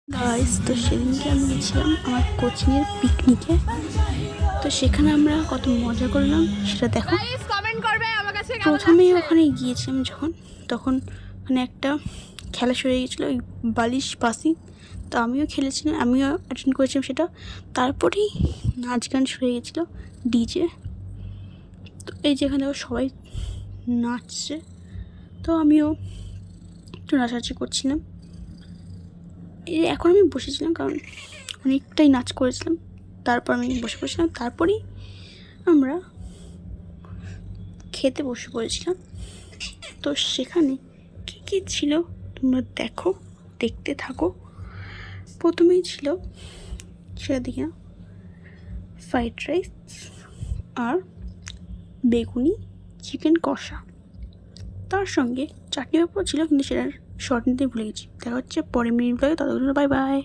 Guys, তো সেদিনকে আমি গেছিলাম আমার কোচিংয়ের পিকনিকে। তো সেখানে আমরা কত মজা করলাম সেটা দেখো। প্রথমেই ওখানে গিয়েছিলাম যখন, তখন ওখানে একটা খেলা শুরু হয়ে গেছিলো, ওই বালিশ পাসি। তো আমিও খেলেছিলাম, আমিও অ্যাটেন্ড করেছিলাম সেটা। তারপরেই নাচ গান শুরু হয়ে গেছিলো, ডিজে। তো এই যেখানে সবাই নাচছে, তো আমিও একটু নাচানাচি করছিলাম। এখন আমি বসেছিলাম কারণ অনেকটাই নাচ করেছিলাম। তারপর আমি বসে পড়েছিলাম, তারপরেই আমরা খেতে বসে পড়েছিলাম। তো সেখানে কী কী ছিল তোমরা দেখতে থাকো। প্রথমেই ছিল, সেটা দেখি না, ফ্রাইড রাইস আর বেগুনি চিকেন কষা। তার সঙ্গে চাটনি পাঁপড় ছিল, কিন্তু সেটার শর্ট নিতে ভুলে গেছি। দেখা হচ্ছে পরের মিনিট ব্লগে, ততক্ষণ বাই বাই।